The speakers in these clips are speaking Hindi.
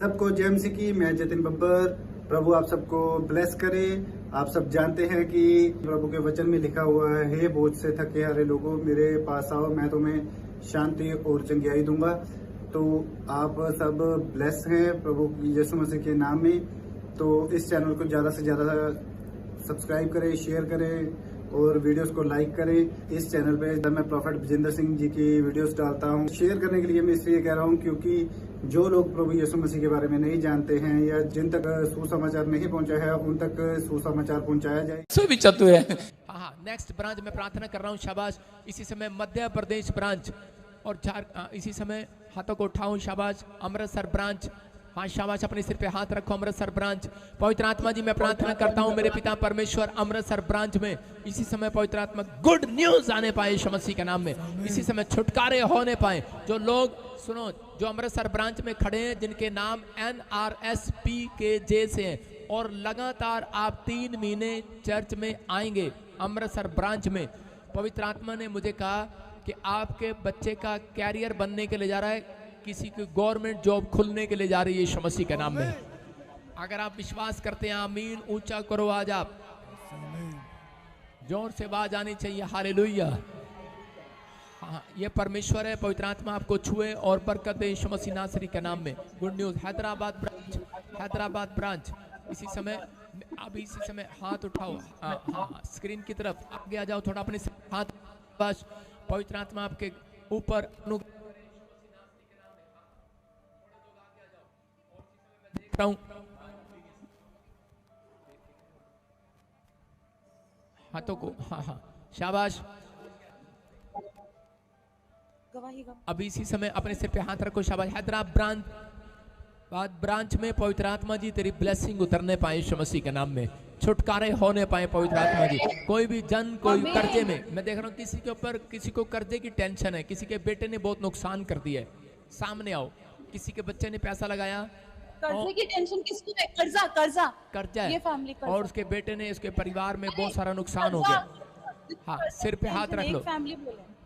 सबको जय मसीह की। मैं जतिन बब्बर। प्रभु आप सबको ब्लेस करे। आप सब जानते हैं कि प्रभु के वचन में लिखा हुआ है, हे बोझ से थके हारे लोगों मेरे पास आओ, मैं तुम्हें शांति और चंगियाई दूंगा। तो आप सब ब्लेस हैं प्रभु यीशु मसीह के नाम में। तो इस चैनल को ज़्यादा से ज़्यादा सब्सक्राइब करें, शेयर करें और वीडियोस को लाइक करें। इस चैनल पे मैं प्रॉफेट विजेंद्र सिंह जी की वीडियोस डालता हूं। शेयर करने के लिए मैं इसलिए कह रहा हूं क्योंकि जो लोग प्रभु यीशु मसीह के बारे में नहीं जानते हैं या जिन तक सुसमाचार नहीं पहुंचा है, उन तक सुसमाचार पहुंचाया जाए। सो भी चतु है। हाँ, नेक्स्ट ब्रांच में प्रार्थना कर रहा हूँ। शाबाश। इसी समय मध्य प्रदेश ब्रांच और इसी समय हाथों को उठाऊं। शाबाश। अमृतसर ब्रांच। हाँ शाबाश। अपने सिर पे हाथ रखो। अमृतसर ब्रांच। पवित्र आत्मा जी मैं प्रार्थना करता हूँ मेरे पिता परमेश्वर, अमृतसर ब्रांच में इसी समय पवित्र आत्मा गुड न्यूज आने पाए यीशु मसीह के नाम में। इसी समय छुटकारे होने पाए। जो लोग सुनो, जो अमृतसर ब्रांच में खड़े हैं, जिनके नाम NRSPKJ से हैं और लगातार आप 3 महीने चर्च में आएंगे अमृतसर ब्रांच में, पवित्र आत्मा ने मुझे कहा कि आपके बच्चे का कैरियर बनने के लिए जा रहा है, किसी की गवर्नमेंट जॉब खुलने के लिए जा रही है यीशु मसीह के नाम में। अगर आप विश्वास करते हैं, आमीन ऊंचा करो आज आप। जोर से आवाज आनी चाहिए, हालेलुया। हाँ, ये परमेश्वर है। पवित्र आत्मा आपको छुए और बरकत दे यीशु मसीह नासरी के नाम में। Good news. Hyderabad branch, Hyderabad branch इसी समय, अभी इसी समय हाथ उठाओ। हाँ, स्क्रीन की तरफ आगे आ जाओ थोड़ा, अपने हाथ। बस पवित्र आत्मा आपके ऊपर देख रहा हूं। हाथों को, हाँ शाबाश। अभी इसी समय अपने सिर पे हाथ रखो। शाबाश। हैदराबाद ब्रांच में पवित्र आत्मा जी तेरी ब्लेसिंग उतरने पाए यीशु मसीह के नाम में, छुटकारे होने पाए पवित्र आत्मा जी। कोई भी जन, कोई कर्जे में, मैं देख रहा हूँ किसी के ऊपर, किसी को कर्जे की टेंशन है, किसी के बेटे ने बहुत नुकसान कर दिया है, सामने आओ। किसी के बच्चे ने पैसा लगाया, कर्जे की टेंशन किसको है? कर्जा है, ये फैमिली कर्जा। और उसके बेटे ने, उसके परिवार में बहुत सारा नुकसान हो गया। हाँ, सिर पे हाथ रख लो।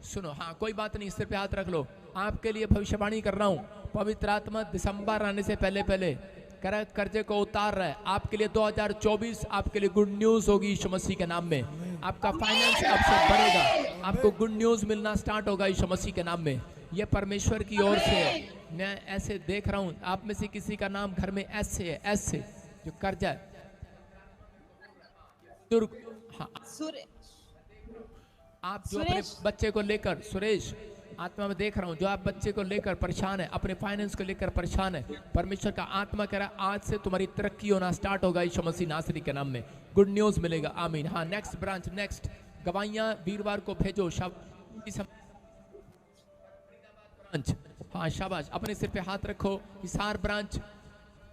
सुनो, हाँ कोई बात नहीं, सिर पे हाथ रख लो। आपके लिए भविष्यवाणी कर रहा हूँ। पवित्र आत्मा दिसंबर आने से पहले पहले कर्जे को उतार रहा है आपके लिए। 2024 आपके लिए गुड न्यूज होगी यीशु मसीह के नाम में। आपका फाइनेंस अब से बढ़ेगा, आपको गुड न्यूज मिलना स्टार्ट होगा यीशु मसीह के नाम में। यह परमेश्वर की ओर से है। मैं ऐसे देख रहा हूँ, आप में से किसी का नाम घर में एस से है, एस से, जो कर्जा है। हाँ, आप जो अपने बच्चे को लेकर, सुरेश आत्मा में देख रहा हूं, जो आप बच्चे को लेकर परेशान है, अपने फाइनेंस को लेकर परेशान है, परमेश्वर का आत्मा कह रहा है आज से तुम्हारी तरक्की होना स्टार्ट होगा यीशु मसीह नासरी के नाम में। गुड न्यूज मिलेगा, आमीन। हाँ, नेक्स्ट ब्रांच, नेक्स्ट गवाइयां वीरवार को भेजो। हाँ शाबाश। अपने सिर पे हाथ रखो। Hisar branch,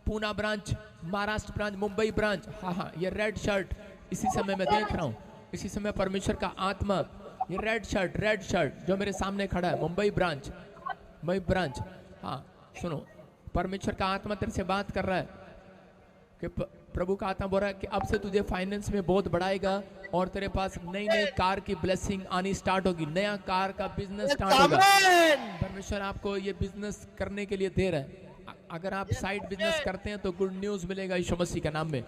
Poona branch, Maharashtra branch, Mumbai branch. हाँ, ये रेड शर्ट इसी समय मैं देख रहा हूँ। इसी समय परमेश्वर का आत्मा, ये रेड शर्ट जो मेरे सामने खड़ा है, मुंबई ब्रांच। हाँ सुनो, परमेश्वर का आत्मा तेरे से बात कर रहा है कि प्रभु का आत्मा बोल रहा है कि अब से तुझे फाइनेंस में बहुत बढ़ाएगा और तेरे पास नई कार की ब्लेसिंग आनी स्टार्ट होगी, नया कार का बिजनेस स्टार्ट होगा। परमेश्वर आपको ये बिजनेस करने के लिए दे रहा है। अगर आप साइड बिजनेस करते हैं तो गुड न्यूज मिलेगा यीशु मसीह के नाम में।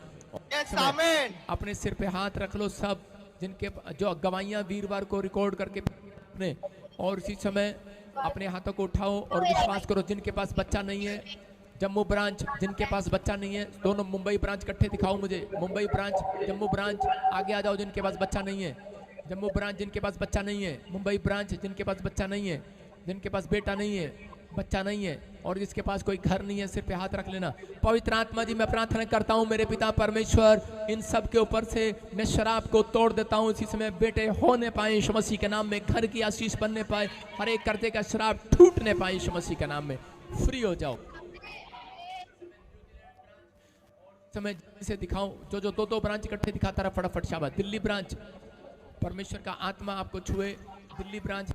अपने सिर पे हाथ रख लो सब, जिनके जो गवाइयां वीरवार को रिकॉर्ड करके अपने, और इसी समय अपने हाथों को उठाओ और विश्वास करो। जिनके पास बच्चा नहीं है, जम्मू ब्रांच, जिनके पास बच्चा नहीं है, दोनों मुंबई ब्रांच इकट्ठे दिखाओ मुझे। मुंबई ब्रांच, जम्मू ब्रांच, आगे आ जाओ। जिनके पास बच्चा नहीं है, जम्मू ब्रांच, जिनके पास बच्चा नहीं है, मुंबई ब्रांच, जिनके पास बच्चा नहीं है, जिनके पास बेटा नहीं है, बच्चा नहीं है, और जिसके पास कोई घर नहीं है, सिर पे हाथ रख लेना। पवित्र आत्मा जी मैं प्रार्थना करता हूँ मेरे पिता परमेश्वर, इन सब के ऊपर से मैं शराब को तोड़ देता हूँ। इसी समय बेटे होने पाए यीशु मसीह के नाम में, घर की आशीष बनने पाए, हर एक कर्जे का शराब टूटने पाए यीशु मसीह के नाम में। फ्री हो जाओ। समय से दिखाऊं, जो दो ब्रांच इकट्ठे दिखाता रहा, फटाफट। शाबाश। दिल्ली ब्रांच, परमेश्वर का आत्मा आपको छुए। दिल्ली ब्रांच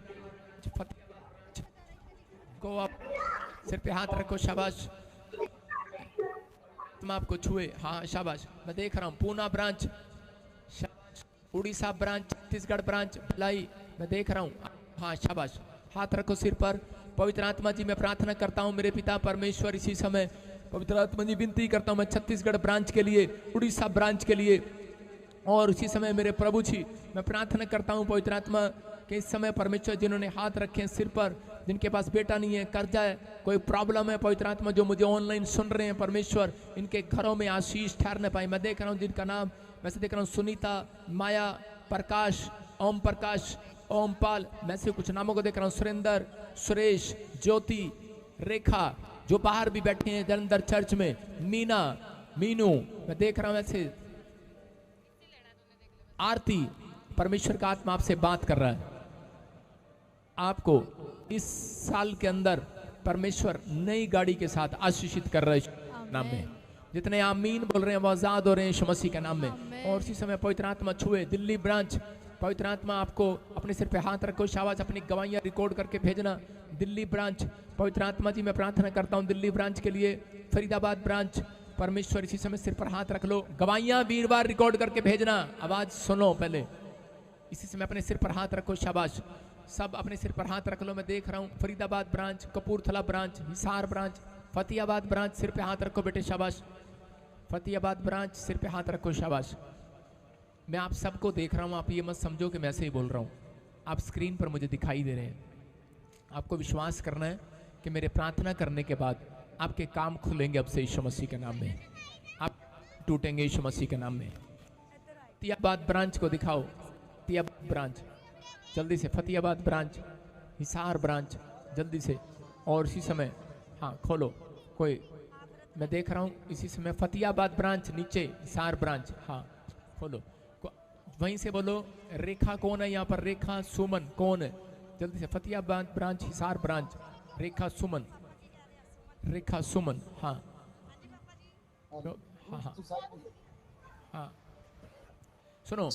को आप सिर पे हाथ रखो। शाबाश। आत्मा आपको छुए। हाँ शाबाश। मैं देख रहा हूँ Poona branch, Orissa branch, Chhattisgarh branch, Bhilai, मैं देख रहा हूँ। हाँ शाबाश। हाथ रखो सिर पर। पवित्र आत्मा जी मैं प्रार्थना करता हूँ मेरे पिता परमेश्वर, इसी समय पवित्र आत्मा जी विनती करता हूँ मैं छत्तीसगढ़ ब्रांच के लिए, उड़ीसा ब्रांच के लिए, और उसी समय मेरे प्रभु जी मैं प्रार्थना करता हूँ पवित्र आत्मा कि इस समय परमेश्वर जिन्होंने हाथ रखे हैं सिर पर, जिनके पास बेटा नहीं है, कर्जा है, कोई प्रॉब्लम है, पवित्र आत्मा जो मुझे ऑनलाइन सुन रहे हैं परमेश्वर, इनके घरों में आशीष ठहरने पाए। मैं देख रहा हूँ जिनका नाम वैसे देख रहा हूँ सुनीता, माया, प्रकाश, ओम प्रकाश, ओमपाल, मैं से कुछ नामों को देख रहा हूँ, सुरेंद्र, सुरेश, ज्योति, रेखा, जो बाहर भी बैठे हैं जलंधर चर्च में, मीना, मीनू, मैं देख रहा हूँ ऐसे, आरती। परमेश्वर का आत्मा आपसे बात कर रहा है। आपको इस साल के अंदर परमेश्वर नई गाड़ी के साथ आशीषित कर रहे हैं नाम में। जितने आमीन बोल रहे हैं वो आजाद हो रहे हैं यीशु मसीह के नाम में। और इसी समय पवित्र आत्मा छुए दिल्ली ब्रांच, पवित्र आत्मा आपको अपने सिर पे हाथ रखो, शाबाश, अपनी गवाहियां रिकॉर्ड करके भेजना। दिल्ली ब्रांच, पवित्र आत्मा जी मैं प्रार्थना करता हूं दिल्ली ब्रांच के लिए। फरीदाबाद ब्रांच, परमेश्वर इसी समय सिर पर हाथ रख लो, गवाहियां वीरवार रिकॉर्ड करके भेजना। आवाज सुनो पहले, इसी समय अपने सिर पर हाथ रखो, शाबाश, सब अपने सिर पर हाथ रख लो। मैं देख रहा हूं Faridabad branch, Kapurthala branch, Hisar branch, Fatehabad branch, सिर पे हाथ रखो बेटे, शाबाश। फतेहाबाद ब्रांच, सिर पे हाथ रखो, शाबाश। मैं आप सबको देख रहा हूं, आप ये मत समझो कि मैं ऐसे ही बोल रहा हूं, आप स्क्रीन पर मुझे दिखाई दे रहे हैं। आपको विश्वास करना है कि मेरे प्रार्थना करने के बाद आपके काम खुलेंगे अब से यीशु मसीह के नाम में, आप टूटेंगे यीशु मसीह के नाम में। फतेहाबाद ब्रांच को दिखाओ, फतेहाबाद ब्रांच जल्दी से, फतेहाबाद ब्रांच, हिसार ब्रांच जल्दी से। और इसी समय हाँ खोलो, कोई मैं देख रहा हूँ इसी समय फतेहाबाद ब्रांच नीचे, हिसार ब्रांच, हाँ खोलो, वहीं से बोलो रेखा कौन है यहाँ पर, रेखा सुमन कौन है, जल्दी से। फतेहाबाद ब्रांच, हिसार ब्रांच, रेखा सुमन, रेखा सुमन, हाँ हाँ हाँ हाँ सुनो,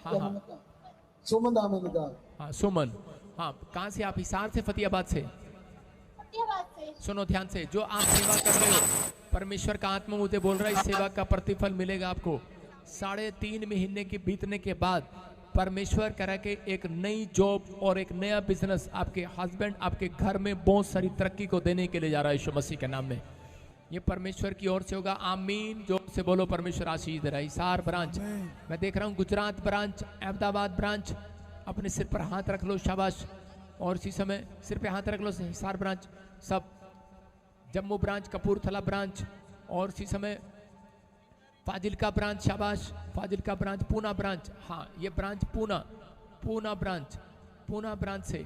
हाँ हाँ सुमन नाम है इनका। हाँ सुमन, हाँ कहाँ से आप, हिसार से, फतेहाबाद से? सुनो ध्यान से, जो आप सेवा कर रहे हो, परमेश्वर का आत्मा मुझे बोल रहा है इस सेवा का प्रतिफल मिलेगा आपको। 3.5 महीने के बीतने के बाद परमेश्वर कह रहा है कि एक नई जॉब और एक नया बिजनेस आपके हस्बैंड, आपके घर में बहुत सारी तरक्की को देने के लिए जा रहा है यीशु मसीह के नाम में। ये परमेश्वर की ओर से होगा, आमीन। जोर से बोलो, परमेश्वर आशीष दे रहा है। हिसार ब्रांच मैं देख रहा हूँ, गुजरात ब्रांच, अहमदाबाद ब्रांच, अपने सिर पर हाथ रख लो, शाबाश। और इसी समय सिर पे हाथ रख लो, हिसार ब्रांच सब, जम्मू ब्रांच, कपूरथला ब्रांच, और इसी समय फाजिल्का ब्रांच, शाबाश, फाजिल्का ब्रांच, पूना ब्रांच, हाँ ये branch Poona, Poona branch, Poona branch से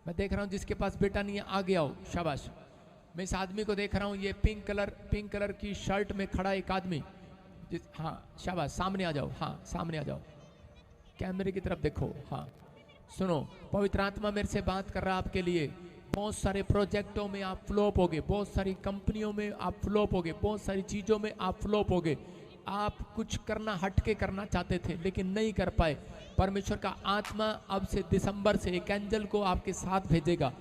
मैं देख रहा हूँ जिसके पास बेटा नहीं है आगे आओ, शाबाश। मैं इस आदमी को देख रहा हूँ, ये पिंक कलर की शर्ट में खड़ा एक आदमी, हाँ शाबाश, सामने आ जाओ, हाँ सामने आ जाओ, कैमरे की तरफ देखो, हाँ सुनो, पवित्र आत्मा मेरे से बात कर रहा है आपके लिए। बहुत सारे प्रोजेक्टों में आप फ्लॉप होगे, बहुत सारी कंपनियों में आप फ्लॉप होगे, बहुत सारी चीज़ों में आप फ्लॉप होगे। आप कुछ करना, हटके करना चाहते थे लेकिन नहीं कर पाए। परमेश्वर का आत्मा अब से दिसंबर से एक एंजल को आपके साथ भेजेगा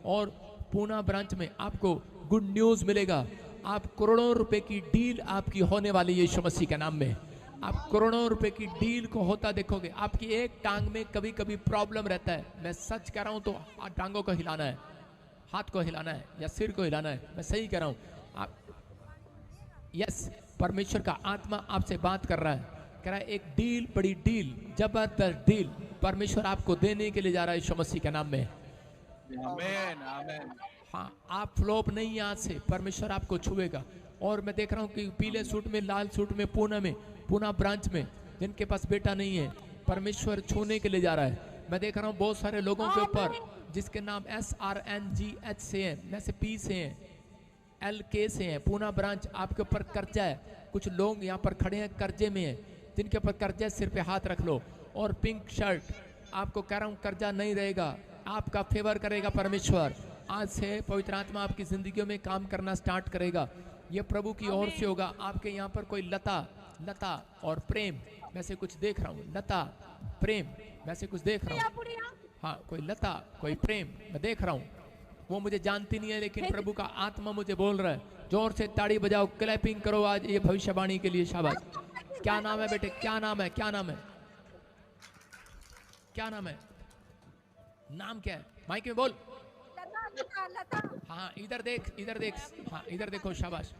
और पूना ब्रांच में आपको गुड न्यूज़ मिलेगा। आप करोड़ों रुपए की डील आपकी होने वाली है यीशु मसीह के नाम में। आप करोड़ों रुपए की डील को होता देखोगे। आपकी एक टांग में कभी कभी प्रॉब्लम रहता है, मैं सच कह रहा हूँ, तो टांगों को हिलाना है, हाथ को हिलाना है या सिर को हिलाना है, मैं सही कह रहा हूँ। आप यस, परमेश्वर का आत्मा आपसे बात कर रहा है, कह रहा है एक डील, बड़ी डील, जबरदस्त डील परमेश्वर आपको देने के लिए जा रहा है यीशु मसीह के नाम में। आमीन आमीन। हाँ, आप फ्लॉप नहीं, आज से परमेश्वर आपको छुएगा। और मैं देख रहा हूँ कि पीले सूट में, लाल सूट में, पूना ब्रांच में जिनके पास बेटा नहीं है, परमेश्वर छूने के लिए जा रहा है। मैं देख रहा हूँ बहुत सारे लोगों के ऊपर जिसके नाम SRNGH से हैं, में से P से हैं, LK से हैं। पूना ब्रांच आपके ऊपर कर्जा है, कुछ लोग यहाँ पर खड़े हैं कर्जे में हैं, जिनके ऊपर कर्जा है सिर पे हाथ रख लो। और पिंक शर्ट, आपको कह रहा हूँ कर्जा नहीं रहेगा, आपका फेवर करेगा परमेश्वर। आज से पवित्र आत्मा आपकी जिंदगियों में काम करना स्टार्ट करेगा, ये प्रभु की ओर से होगा। आपके यहाँ पर कोई लता और प्रेम, मैं से कुछ देख रहा हूँ, लता प्रेम, मैं से कुछ देख रहा हूँ, हाँ कोई लता कोई प्रेम मैं देख रहा हूँ। वो मुझे जानती नहीं है लेकिन प्रभु का आत्मा मुझे बोल रहा है। जोर से ताड़ी बजाओ, क्लैपिंग करो आज ये भविष्यवाणी के लिए, शाबाश। क्या नाम है बेटे, क्या नाम है, क्या नाम है, क्या नाम है, नाम क्या है, माइक में बोल। हाँ इधर देख, हाँ इधर देखो, शाबाश,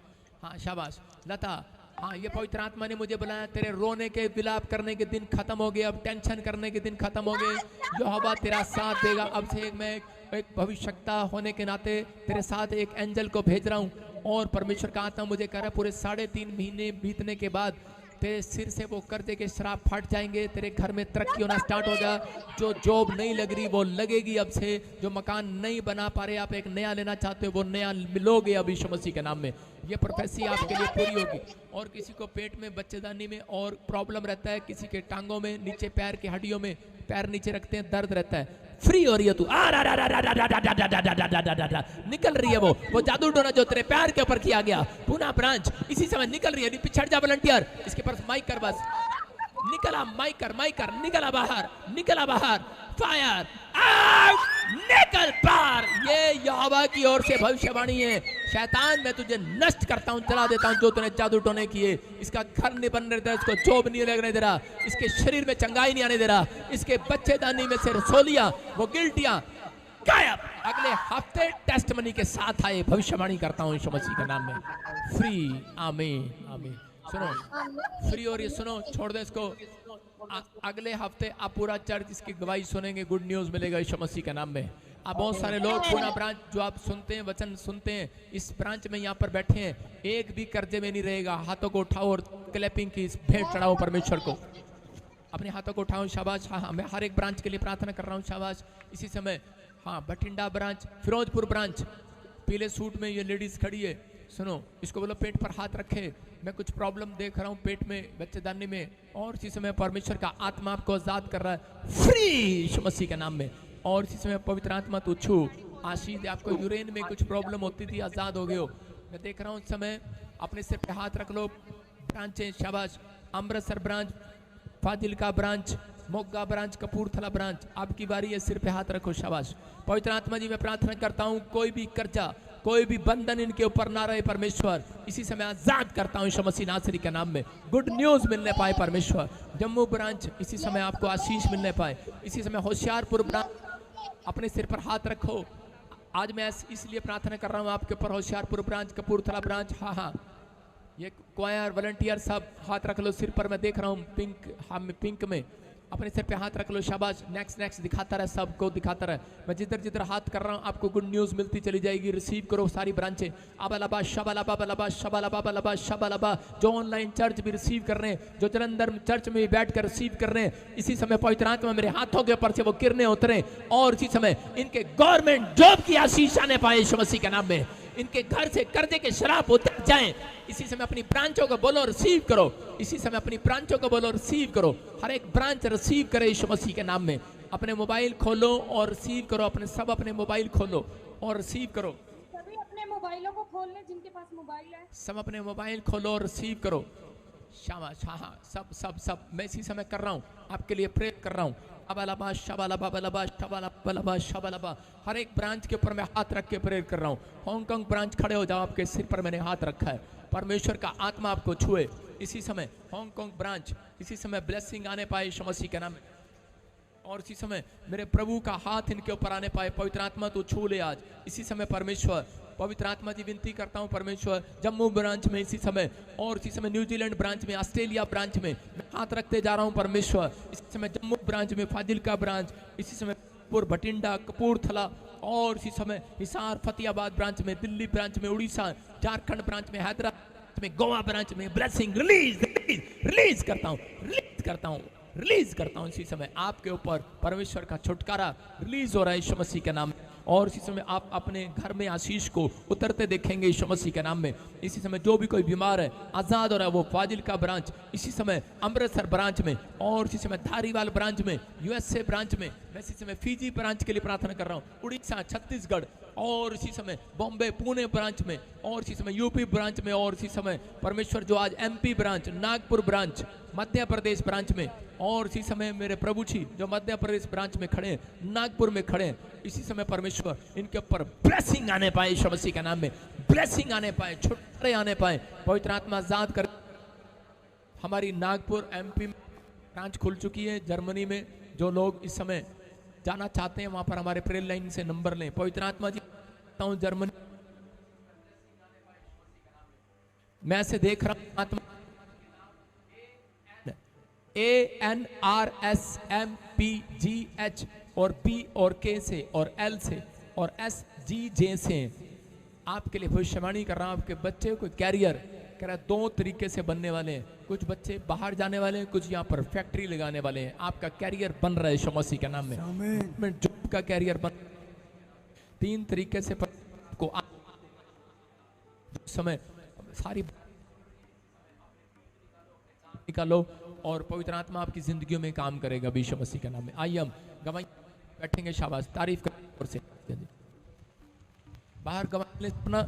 हाँ शाबाश लता। हाँ ये पवित्र आत्मा ने मुझे बुलाया, तेरे रोने के विलाप करने के दिन खत्म हो गए, अब टेंशन करने के दिन खत्म हो गए। यहोवा तेरा साथ देगा। अब से मैं एक भविष्यवक्ता होने के नाते तेरे साथ एक एंजल को भेज रहा हूँ, और परमेश्वर का आत्मा मुझे कह रहा है पूरे 3.5 महीने बीतने के बाद तेरे सिर से वो कर्जे के श्राप फट जाएंगे, तेरे घर में तरक्की होना स्टार्ट होगा। जो जॉब नहीं लग रही वो लगेगी अब से, जो मकान नहीं बना पा रहे आप एक नया लेना चाहते हो वो नया मिलोगे अब यीशु मसीह के नाम में। ये प्रोफेसी आपके लिए पूरी होगी। और किसी को पेट में, बच्चेदानी में और प्रॉब्लम रहता है, किसी के टांगों में, नीचे पैर की हड्डियों में, पैर नीचे रखते हैं दर्द रहता है, फ्री हो रही है तू। निकल रही है वो जादू टोना जो तेरे पैर के ऊपर किया गया, पूना ब्रांच इसी समय निकल रही है। पिछड़ जा वॉलंटियर, इसके पास माइक कर बस, निकला माइक कर, निकला बाहर, फायर आउट, निकल पार। ये यहोवा की ओर से भविष्यवाणी है। शैतान मैं तुझे नष्ट करता हूँ, चला देता हूँ जो तूने जादू टोने किए। इसका घर नहीं बनने देता, इसको जॉब नहीं लगने दे रहा, इसके शरीर में चंगाई नहीं आने दे रहा, इसके बच्चेदानी में से रसोलियां, वो गिल्टियां गायब। अगले हफ्ते टेस्ट मनी के साथ आए, भविष्यवाणी करता हूँ यीशु मसीह के नाम में। फ्री, आमीन आमीन। सुनो फ्री, और ये सुनो, छोड़ दे इसको। अगले हफ्ते आप पूरा चर्च इसकी गवाही सुनेंगे, गुड न्यूज मिलेगा यीशु मसीह के नाम में। अब बहुत सारे लोग पूरा ब्रांच जो आप सुनते हैं, वचन सुनते हैं, इस ब्रांच में यहाँ पर बैठे हैं, एक भी कर्जे में नहीं रहेगा। हाथों को उठाओ और क्लैपिंग की भेंट चढ़ाओ परमेश्वर को। अपने हाथों को उठाओ, शाबाश। हाँ मैं हर एक ब्रांच के लिए प्रार्थना कर रहा हूँ, शाबाश। इसी समय हाँ बठिंडा ब्रांच, फिरोजपुर ब्रांच, पीले सूट में ये लेडीज खड़ी है, सुनो इसको बोलो पेट पर हाथ रखे। मैं कुछ प्रॉब्लम देख रहा हूँ पेट में, बच्चेदानी में, और इसी समय परमेश्वर का आत्मा आपको आजाद कर रहा है, फ्री यीशु मसीह के नाम में। और इसी समय पवित्र आत्मा तू छू, आशीष। आपको यूरेन में कुछ प्रॉब्लम होती थी, आजाद हो गए हो। मैं देख रहा हूँ इस समय, अपने सिर पे हाथ रख लो। ब्रांचें, शाबाश। Amritsar branch, Fazilka branch, Moga branch, Kapurthala branch, आपकी बारी है, सिर पे हाथ रखो, शाबाश। पवित्र आत्मा जी मैं प्रार्थना करता हूँ, कोई भी कर्जा, कोई भी बंधन इनके ऊपर ना रहे परमेश्वर। इसी समय आजाद करता हूँ यीशु मसीह नासरी के नाम में। गुड न्यूज मिलने पाए परमेश्वर। जम्मू ब्रांच, इसी समय आपको आशीष मिलने पाए। इसी समय होशियारपुर ब्रांच, अपने सिर पर हाथ रखो। आज मैं इसलिए प्रार्थना कर रहा हूँ आपके ऊपर, होशियारपुर ब्रांच, कपूरथला ब्रांच, हाँ ये क्वायर वॉलंटियर सब हाथ रख लो सिर पर। मैं देख रहा हूँ पिंक, हाँ पिंक में अपने सिर पे हाथ रख लो, शाबाश। नेक्स्ट दिखाता रहे, सबको दिखाता रहे। मैं जिधर हाथ कर रहा हूँ आपको गुड न्यूज़ मिलती चली जाएगी। रिसीव करो सारी ब्रांचें। अबलबा शबलबा बलबा शबलबा बलबा शबलबा, जो ऑनलाइन चर्च भी रिसीव कर रहे हैं, जो जलंधर चर्च में भी बैठ कर रिसीव कर रहे हैं, इसी समय पवित्र आत्मा मेरे हाथों के ऊपर से वो किरणें उतरे, और इसी समय इनके गवर्नमेंट जॉब की आशीष आने पाए यीशु मसीह के नाम में। इनके घर से कर्जे के शराब उतर जाएं। इसी समय अपनी ब्रांचों को बोलो रिसीव करो। इसी समय अपनी ब्रांचों को बोलो रिसीव करो। हर एक ब्रांच रिसीव करे यीशु मसीह के नाम में। अपने मोबाइल खोलो और रिसीव करो। अपने मोबाइल खोलो और रिसीव करो। सभी अपने मोबाइलों को खोल लें जिनके पास मोबाइल है। सब अपने मोबाइल खोलो और रिसीव करो। शाबाश, हाँ सब मैं इसी समय कर रहा हूँ, आपके लिए प्रे कर रहा हूँ। अबलबा शबलबा बलबा शबलबा शबलबा, हर एक ब्रांच के ऊपर मैं हाथ रख के प्रेयर कर रहा हूँ। हांगकांग ब्रांच खड़े हो जाओ, आपके सिर पर मैंने हाथ रखा है, परमेश्वर का आत्मा आपको छुए इसी समय। हांगकांग ब्रांच, इसी समय ब्लेसिंग आने पाए यीशु मसीह के नाम में। और इसी समय मेरे प्रभु का हाथ इनके ऊपर आने पाए। पवित्र आत्मा तू छू ले आज इसी समय परमेश्वर। पवित्र आत्मा जी विनती करता हूँ परमेश्वर, जम्मू ब्रांच में इसी समय, और इसी समय न्यूजीलैंड ब्रांच में, ऑस्ट्रेलिया ब्रांच में मैं हाथ रखते जा रहा हूँ परमेश्वर। इसी समय जम्मू ब्रांच में, फाजिल्का ब्रांच, इसी समय भटिंडा, कपूरथला, और इसी समय हिसार, फतेहाबाद ब्रांच में, दिल्ली ब्रांच में, उड़ीसा, झारखंड ब्रांच में, हैदराबाद में, गोवा ब्रांच में ब्लेसिंग रिलीज करता हूँ इसी समय आपके ऊपर। परमेश्वर का छुटकारा रिलीज हो रहा है यीशु मसीह के नाम में। और इसी समय आप अपने घर में आशीष को उतरते देखेंगे यीशु मसीह के नाम में। इसी समय जो भी कोई बीमार है आजाद हो रहा है, वो फाजिल्का ब्रांच, इसी समय अमृतसर ब्रांच में, और इसी समय धारीवाल ब्रांच में, यूएसए ब्रांच में, मैं इसी समय फीजी ब्रांच के लिए प्रार्थना कर रहा हूँ, उड़ीसा, छत्तीसगढ़, और इसी समय बॉम्बे, पुणे ब्रांच में, और इसी समय यूपी ब्रांच में, और इसी समय परमेश्वर जो आज MP branch, Nagpur branch, Madhya Pradesh branch में, और इसी समय मेरे प्रभु जी जो मध्य प्रदेश ब्रांच में खड़े हैं, नागपुर में खड़े हैं, इसी समय परमेश्वर इनके ऊपर ब्लेसिंग आने पाए यीशु मसीह के नाम में। ब्लेसिंग आने पाए, छुटकारे आने पाए, पवित्र आत्मा आजाद कर। हमारी नागपुर एमपी में ब्रांच खुल चुकी है। जर्मनी में जो लोग इस समय जाना चाहते हैं वहां पर हमारे प्रेयर लाइन से नंबर लें। पवित्र आत्मा जी आता हूं जर्मनी, मैं ऐसे देख रहा हूं आत्मा ANRSMPGH और P और K से और L से और SGJ से आपके लिए भविष्यवाणी कर रहा हूं। आपके बच्चे को कैरियर कह रहा है 2 तरीके से बनने वाले हैं। कुछ बच्चे बाहर जाने वाले हैं, कुछ यहाँ पर फैक्ट्री लगाने वाले हैं। आपका कैरियर बन रहा है यीशु मसीह के नाम में। जॉब का कैरियर बन 3 तरीके से को समय सारी निकालो और पवित्र आत्मा आपकी जिंदगियों में काम करेगा यीशु मसीह के नाम में। आइए हम गवाही बैठेंगे, शाबाश, तारीफ कर से बाहर गवाही अपना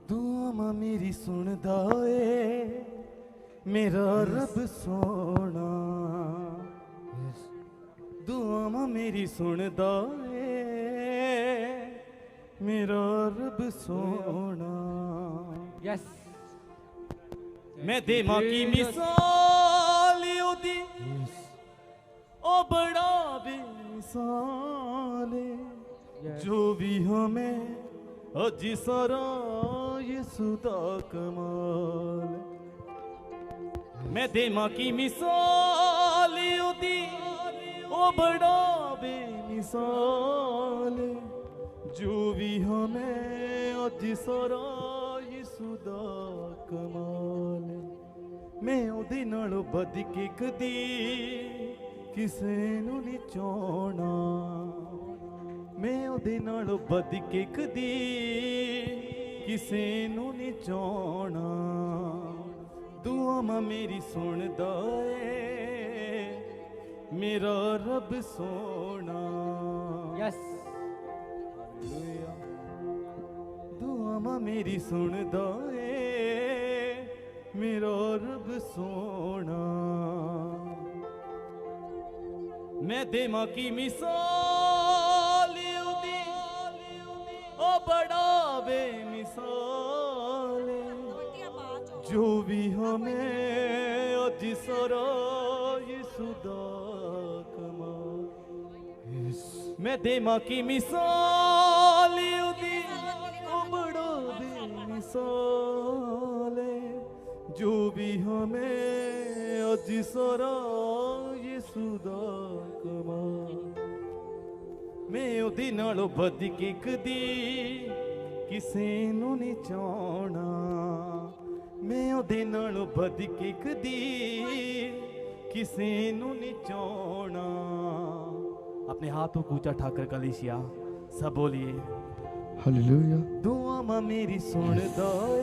दुआ मेरी सुनदा ए मेरा रब सोना, दुआ मेरी सुनदा ए मेरा रब सोना। यस मैं देवां की मिसाल ओदी ओ बड़ा बेमिसाल जो भी हमें अजी सारा यीशु दा कमाल। मैं देवां की मिसाल ओदी ओ बड़ा बेमिसाल जो भी हमें अजी सारा यीशु दा कमाल। मैं ओदे नालों बद के कदी किसे नूं नहीं चाहना, मैं ओदे नालों बद के कदी किसे नूं नहीं चाहना। दुआ मेरी सुनदा ए मेरा रब सोना। यस दुआ मेरी सुनदा ए मेरा रब सोना। मैं देवां की मिसाल ओदी ओ बड़ा बेमिसाल जो भी हमें अज सारा यीशु दा कमाल। मैं देवां की मिसाल ओदी ओ बड़ा बेमिसाल जो भी हमें अज सारा यीशु दा कमाल। मैं ओदे नालों बद के कदी किसे नूं नहीं चाहना, मैं ओदे नालों बद के कदी किसे नूं नहीं चाहना। अपने हाथों को ऊंचा ठाकर कलीसिया सब बोलिए हालेलुया। दुआ मेरी सुनदा ए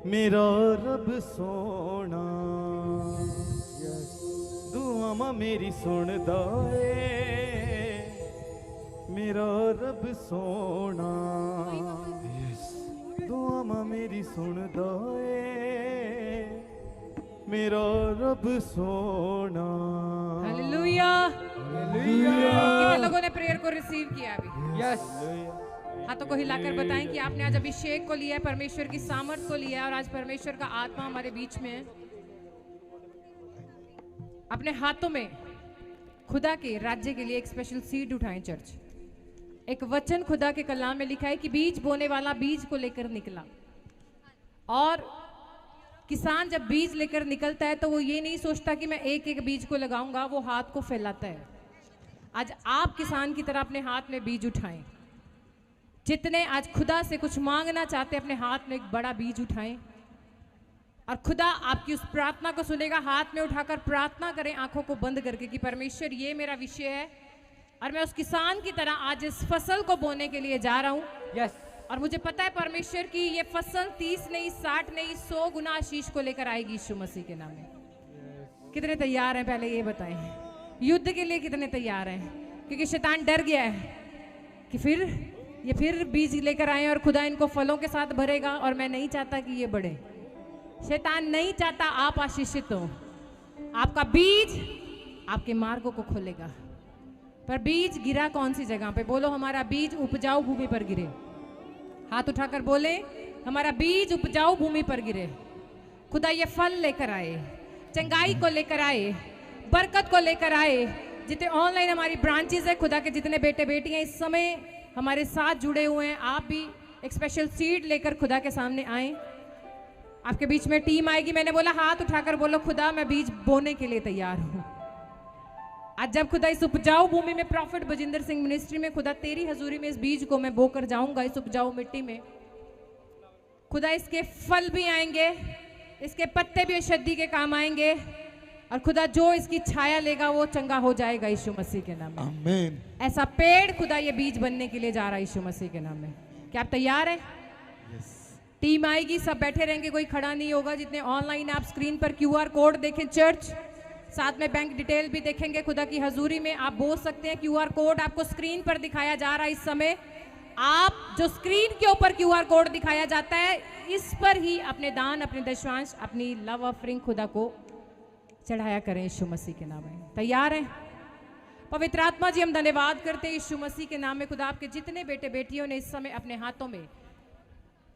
मेरा रब सोना, दुआ मेरी सुनदा ए मेरा रब सोना। दुआ मेरी सुनदा ए मेरा रब सोना। हालेलुया। कितने लोगों ने प्रेयर को रिसीव किया अभी? यस। हाथों को हिलाकर बताएं कि आपने आज अभिषेक को लिया है, परमेश्वर की सामर्थ को लिया है और आज परमेश्वर का आत्मा हमारे बीच में है। अपने हाथों में खुदा के राज्य के लिए एक स्पेशल सीड उठाएं चर्च। एक वचन खुदा के कलाम में लिखा है कि बीज बोने वाला बीज को लेकर निकला, और किसान जब बीज लेकर निकलता है तो वो ये नहीं सोचता कि मैं एक एक बीज को लगाऊंगा, वो हाथ को फैलाता है। आज आप किसान की तरह अपने हाथ में बीज उठाएं। जितने आज खुदा से कुछ मांगना चाहते अपने हाथ में एक बड़ा बीज उठाएं और खुदा आपकी उस प्रार्थना को सुनेगा। हाथ में उठाकर प्रार्थना करें आंखों को बंद करके कि परमेश्वर ये मेरा विषय है और मैं उस किसान की तरह आज इस फसल को बोने के लिए जा रहा हूँ। यस। और मुझे पता है परमेश्वर की ये फसल 30 नहीं 60 नहीं 100 गुना आशीष को लेकर आएगी यीशु मसीह के नाम में। कितने तैयार हैं पहले ये बताएं, युद्ध के लिए कितने तैयार हैं? क्योंकि शैतान डर गया है कि फिर बीज लेकर आए और खुदा इनको फलों के साथ भरेगा और मैं नहीं चाहता कि ये बढ़े। शैतान नहीं चाहता आप आशीषित हो। आपका बीज आपके मार्गों को खोलेगा। पर बीज गिरा कौन सी जगह पे? बोलो हमारा बीज उपजाऊ भूमि पर गिरे। हाथ उठाकर बोले हमारा बीज उपजाऊ भूमि पर गिरे। खुदा ये फल लेकर आए, चंगाई को लेकर आए, बरकत को लेकर आए। जितने ऑनलाइन हमारी ब्रांचेस है, खुदा के जितने बेटे बेटियां इस समय हमारे साथ जुड़े हुए हैं, आप भी एक स्पेशल सीड लेकर खुदा के सामने आए। आपके बीच में टीम आएगी। मैंने बोला हाथ उठाकर बोलो खुदा मैं बीज बोने के लिए तैयार हूं। आज जब खुदा इस उपजाऊ भूमि में प्रॉफिट बजिंदर सिंह मिनिस्ट्री में खुदा तेरी हजूरी में इस बीज को मैं बोकर जाऊंगा, इस उपजाऊ मिट्टी में खुदा इसके फल भी आएंगे, इसके पत्ते भी औषधि के काम आएंगे, और खुदा जो इसकी छाया लेगा वो चंगा हो जाएगा यीशु मसीह के नाम में। आमीन। ऐसा पेड़ खुदा ये बीज बनने के लिए जा रहा है यीशु मसीह के नाम में। क्या आप तैयार हैं? टीम आएगी, सब बैठे रहेंगे, कोई खड़ा नहीं होगा। जितने ऑनलाइन आप स्क्रीन पर QR कोड देखें चर्च, साथ में बैंक डिटेल भी देखेंगे। खुदा की हजूरी में आप बोल सकते हैं। QR कोड आपको स्क्रीन पर दिखाया जा रहा है इस समय। आप जो स्क्रीन के ऊपर QR कोड दिखाया जाता है, इस पर ही अपने दान, अपने दशवांश, अपनी लव ऑफरिंग खुदा को चढ़ाया करें यीशु मसीह के नाम में। तैयार हैं? पवित्र आत्मा जी हम धन्यवाद करते हैं यीशु मसीह के नाम में। खुदा आपके जितने बेटे बेटियों ने इस समय अपने हाथों में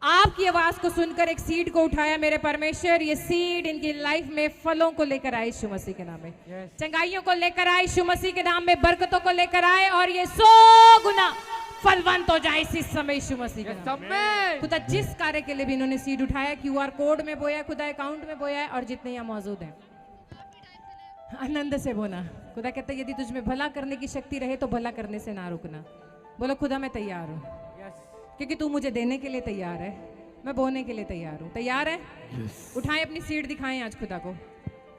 आपकी आवाज को सुनकर एक सीड को उठाया, मेरे परमेश्वर, ये सीड इनकी लाइफ में फलों को लेकर आए यीशु मसीह के नाम में, चंगाइयों को लेकर आए यीशु मसीह के नाम में, बरकतों को लेकर आए, और ये 100 गुना फलवंत हो जाए इस समय यीशु मसीह के नाम में। खुदा जिस कार्य के लिए भी इन्होंने सीड उठाया, QR कोड में बोया, खुदा अकाउंट में बोया है, और जितने यहाँ मौजूद हैं आनंद से बोला। खुदा कहता है यदि तुझ में भला करने की शक्ति रहे तो भला करने से ना रुकना। बोलो खुदा मैं तैयार हूँ, क्योंकि तू मुझे देने के लिए तैयार है, मैं बोने के लिए तैयार हूँ। तैयार है? उठाएं अपनी सीट, दिखाएं आज खुदा को।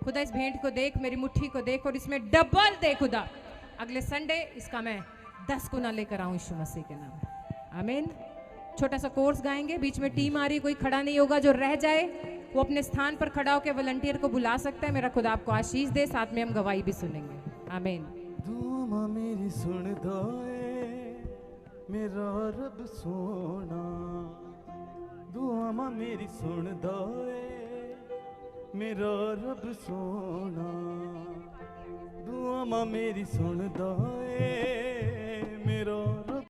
खुदा इस भेंट को देख, मेरी मुट्ठी को देख, और इसमें डबल दे खुदा। अगले संडे इसका मैं 10 गुना लेकर आऊं यीशु मसीह के नाम में। आमीन। छोटा सा कोर्स गाएंगे, बीच में टीम आ रही, कोई खड़ा नहीं होगा। जो रह जाए वो अपने स्थान पर खड़ा होकर वॉलंटियर को बुला सकता है। मेरा खुदा आपको आशीष दे, साथ में हम गवाही भी सुनेंगे। आमीन। दुआ मेरी सुन दोए मेरा रब सोना, दुआ मेरी सुन दोए मेरा रब सोना, दुआ मेरी सुन दोए मेरा